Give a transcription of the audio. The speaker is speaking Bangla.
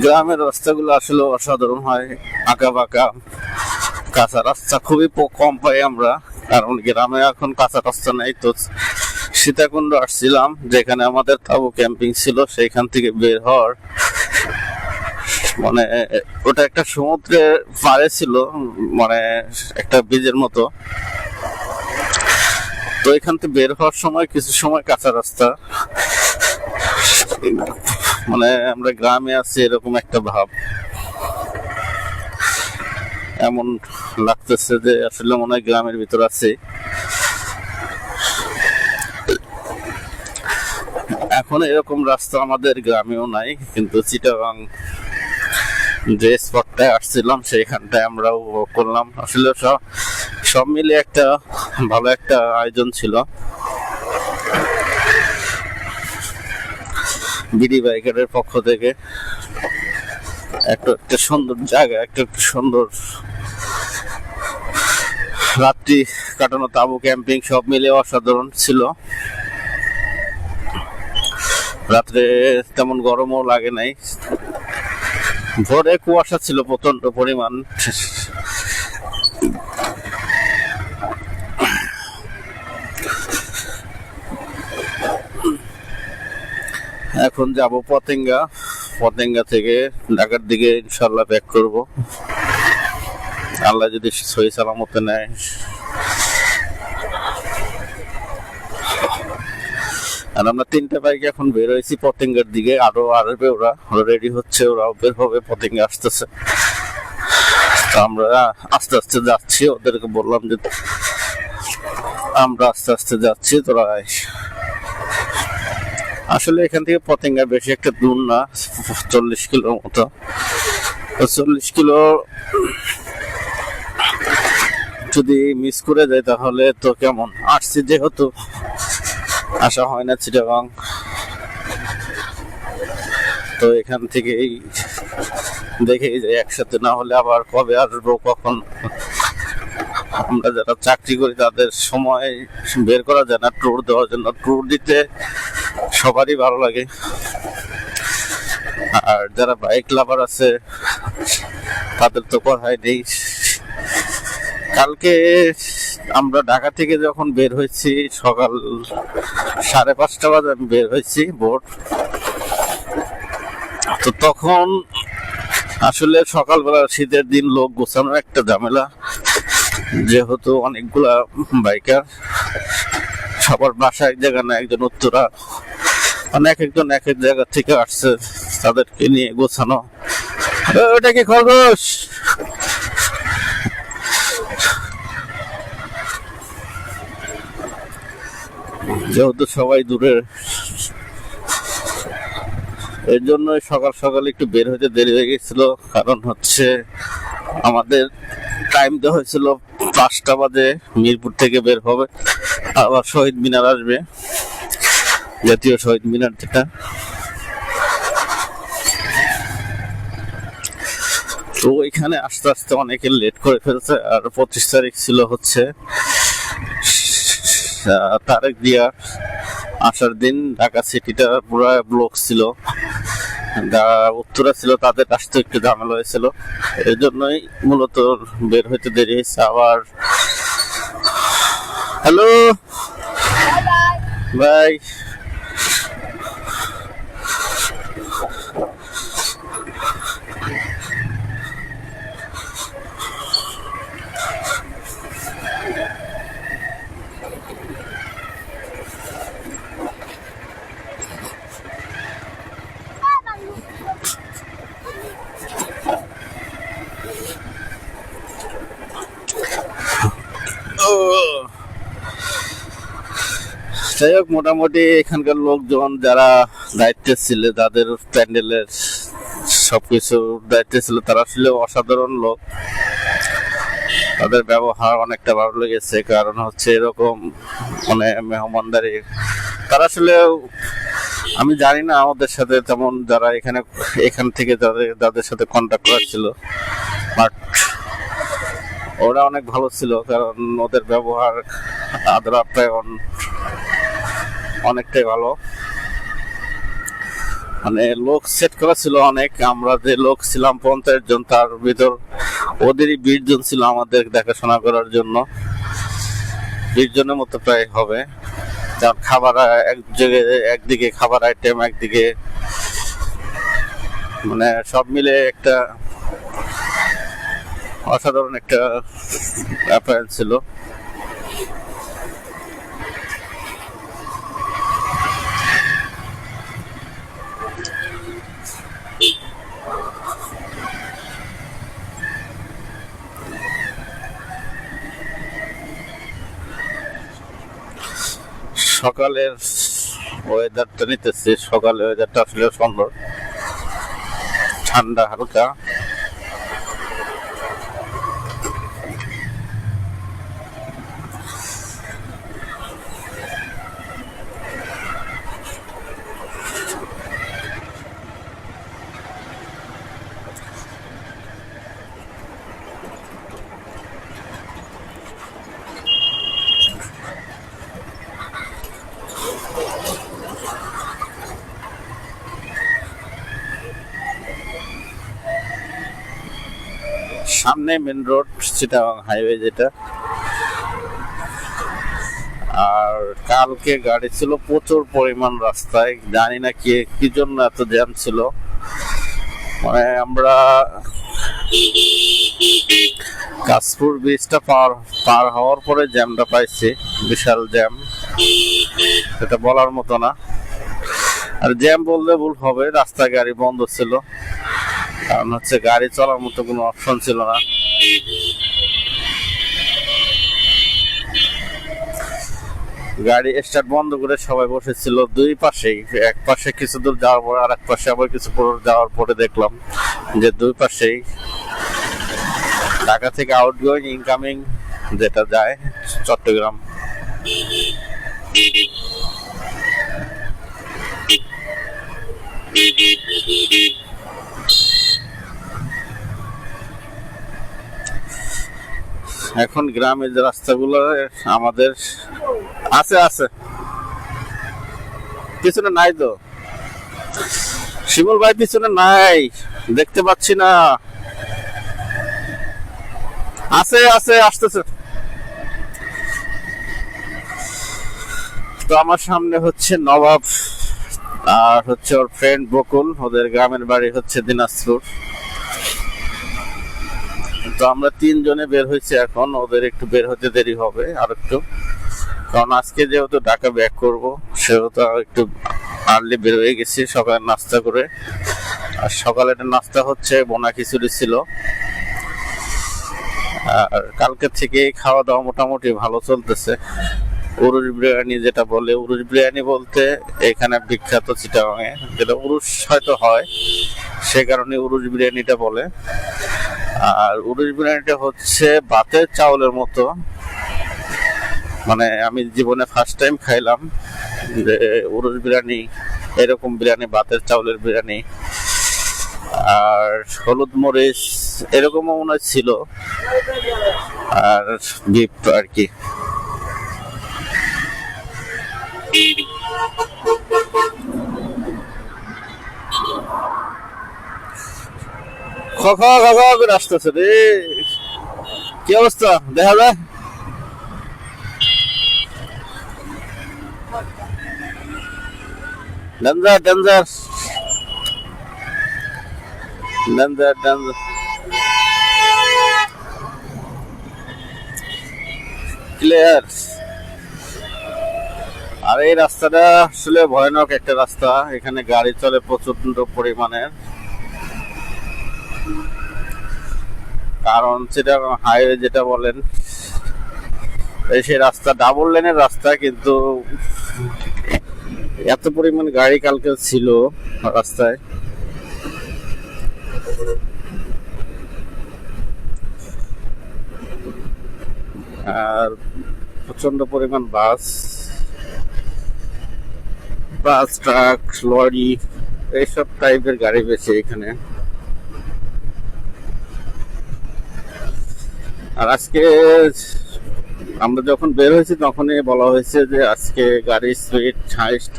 গ্রামের রাস্তাগুলো আসলে অসাধারণ হয়, আঁকা বাঁকা। কাঁচা রাস্তা খুবই কম পাই আমরা, কারণ গ্রামে এখন কাঁচা রাস্তা নেই। তো সীতাকুণ্ড আসছিলাম, যেখানে আমাদের তাবু ক্যাম্পিং ছিল, সেইখান থেকে বের হওয়ার মানে ওটা একটা সমুদ্রের পাড়ে ছিল, মানে একটা ব্রিজের মতো। তো এখান থেকে বের হওয়ার সময় কিছু সময় কাঁচা রাস্তা, মানে আমরা গ্রামে আছি এরকম একটা ভাব। এমন লাগতেছে যে আসলে মনে হয় গ্রামের ভিতর আছে। এখন এরকম রাস্তা আমাদের গ্রামেও নাই, কিন্তু চিটাগাং যে স্পটটায় আসছিলাম সেইখানটায় আমরা উপভোগ করলাম। আসলে সব মিলে একটা ভালো একটা আয়োজন ছিল। বিডি বাইকারের পক্ষ থেকে একটা সুন্দর জায়গা, একটা সুন্দর রাত্রি কাটানো, তাবু ক্যাম্পিং সব মিলে অসাধারণ ছিল। রাত্রে তেমন গরমও লাগে নাই। ভোরে কুয়াশা ছিল প্রচন্ড পরিমাণ। এখন যাব পতেঙ্গা। পতেঙ্গা থেকে ঢাকার দিকে ইনশাল্লাহ ব্যাক করব, আল্লাহ যদি সহি সালামতে নেয়। আর আমরা 3টে বাইক এখন বের হয়েছি পতেঙ্গার দিকে। আরো আসবে, ওরা রেডি হচ্ছে, ওরাও বের হবে, পতেঙ্গা আসতেছে। তো আমরা আস্তে আস্তে যাচ্ছি, ওদেরকে বললাম যে আমরা আস্তে আস্তে যাচ্ছি, তোরা আসলে এখান থেকে পতেঙ্গা বেশি একটা দূর না, 40 কিলোর মতো। 40 কিলো যদি মিস করে যায় তাহলে তো কেমন। আসছি যেহেতু, আসা হয় না চিটাগাং, তো এখান থেকেই দেখেই যে একসাথে না হলে আবার কবে আসবো, কখন। আমরা যারা চাকরি করি তাদের সময় বের করা যায় না ট্যুর দেওয়ার জন্য। ট্যুর দিতে সবারই ভালো লাগে, আর যারা বাইক লাভার আছে তাদের তো কথাই নেই। কালকে আমরা ঢাকা থেকে যখন বের হয়েছি, সকাল 5:30 বাজে আমি বের হয়েছি বোট। তো তখন আসলে সকালবেলা শীতের দিন লোক গোছানোর একটা ঝামেলা, যেহেতু অনেকগুলা বাইকার, সবার বাসা এক জায়গা না, একজন উত্তরা, মানে একজন এক এক জায়গা থেকে আসছে, তাদেরকে নিয়ে গোছানো। ওটা কি খরগোশ? যেহেতু সবাই দূরের, এর জন্য সকাল সকাল একটু বের হতে দেরি হয়ে গেছিল। কারণ হচ্ছে আমাদের টাইম দেওয়া হয়েছিল 5টা বাজে, মিরপুর থেকে বের হবে, আবার শহীদ মিনার আসবে, জাতীয় শহীদ মিনার যেটা। তো ওইখানে আস্তে আস্তে অনেকে লেট করে ফেলছে। আর 25 তারিখ ছিল হচ্ছে তারেক জিয়ার আসার দিন। ঢাকা সিটিটা পুরো ব্লক ছিল, যারা উত্তরা ছিল তাদের আসতে একটু ঝামেলা হয়েছিল, এই জন্যই মূলত বের হইতে দেরি হয়েছে। আবার হ্যালো বাই। যাই হোক, মোটামুটি এখানকার লোকজন যারা দায়িত্বে ছিল, তাদের প্যান্ডেলের সবকিছু দায়িত্বে ছিল, তারা আসলে অসাধারণ লোক। তাদের ব্যবহার অনেকটা ভালো লেগেছে, কারণ হচ্ছে এরকম মানে মেহমানদারি। তারা আসলে, আমি জানি না আমাদের সাথে তেমন যারা এখান থেকে যাদের সাথে কন্ট্যাক্ট করেছিল, বাট ওরা অনেক ভালো ছিল, কারণ ওদের ব্যবহার আদর আপ্যায়ন অনেকটাই ভালো। মানে লোক সেট করা ছিল অনেক, আমরা যে লোক ছিলাম 50 জন, তার ভিতর ওদেরই 20 জন ছিল আমাদের দেখাশোনা করার জন্য। 20 জনের মতো প্রায় হবে। তার খাবার একদিকে খাবার আইটেম, একদিকে মানে সব মিলে একটা অসাধারণ একটা ব্যাপার ছিল। সকালের ওয়েদারটা নিতেছি, সকালের ওয়েদারটা আসলে সুন্দর, ঠান্ডা হালকা। সামনে মেন রোড, চিটাগাং হাইওয়ে যেটা। আর কালকে গাড়ি ছিল প্রচুর পরিমাণ রাস্তায়, জানি না কি জন্য এত জ্যাম ছিল। মানে আমরা কাশপুর ব্রিজটা পার হওয়ার পরে জ্যামটা পাইছি, বিশাল জ্যাম, এটা বলার মতো না। আর জ্যাম বললে ভুল হবে, রাস্তায় গাড়ি বন্ধ ছিল, কারণ হচ্ছে গাড়ি চলার মতো কোনো অপশন ছিল না। গাড়ি স্টার্ট বন্ধ করে সবাই বসেছিল দুই পাশেই, এক পাশে কিছু দূর যাওয়ার পরে আর এক পাশে আবার কিছু দূর যাওয়ার পরে দেখলাম যে দুই পাশেই ঢাকা থেকে আউটগোয়িং ইনকামিং যেটা যায় চট্টগ্রাম, এখন গ্রামের যে রাস্তাগুলো আমাদের আছে পিছনে নাই তো, শিমুল ভাই পিছনে নাই, দেখতে পাচ্ছি না। আছে আসতেছে তো। আমার সামনে হচ্ছে নবাব আর হচ্ছে ওর ফ্রেন্ড বকুল, ওদের গ্রামের বাড়ি হচ্ছে দিনাজপুর। তো আমরা 3 জনে বের হয়েছি এখন, ওদের একটু বের হতে দেরি হবে আর একটু, কারণ আজকে যেহেতু ঢাকা ব্যাক করব সেহেতু একটু আর্লি বের হয়ে গেছি সকালে নাস্তা করে। আর সকালের নাস্তা হচ্ছে বোনা খিচুড়ি ছিল। আর কালকে থেকে খাওয়া দাওয়া মোটামুটি ভালো চলতেছে। উরুস বিরিয়ানি যেটা বলে, উরুস বিরিয়ানি বলতে এখানে বিখ্যাত চিটাগাঙে, যেটা উরুস হয়তো হয় সে কারণে উরুস বিরিয়ানিটা বলে। আর উরুস বিরিয়ানিটা হচ্ছে ভাতের চাউলের মতো, মানে আমি জীবনে ফার্স্ট টাইম খাইলাম যে উরুস বিরিয়ানি, এরকম বিরিয়ানি, ভাতের চাউলের বিরিয়ানি। আর হলুদ মরিচ এরকমও মনে ছিল, আর বিফ আর কি। করে আসতেছে রে, কি অবস্থা দেখা যায়? Danger clear. আর এই রাস্তাটা আসলে ভয়ানক একটা রাস্তা, এখানে গাড়ি চলে প্রচন্ড পরিমাণের, কারণ সেটা হাইওয়ে যেটা বলেন সেই রাস্তা ডাবল লেনের রাস্তা, কিন্তু এত পরিমাণ গাড়ি কালকে ছিল রাস্তায়। আর প্রচন্ড পরিমাণ বাস, ট্রাক, লরি এইসব টাইপের গাড়ি বেশি এখানে। আর আজকে আমরা যখন বের হয়েছি তখনই বলা হয়েছে যে আজকে গাড়ির স্পিড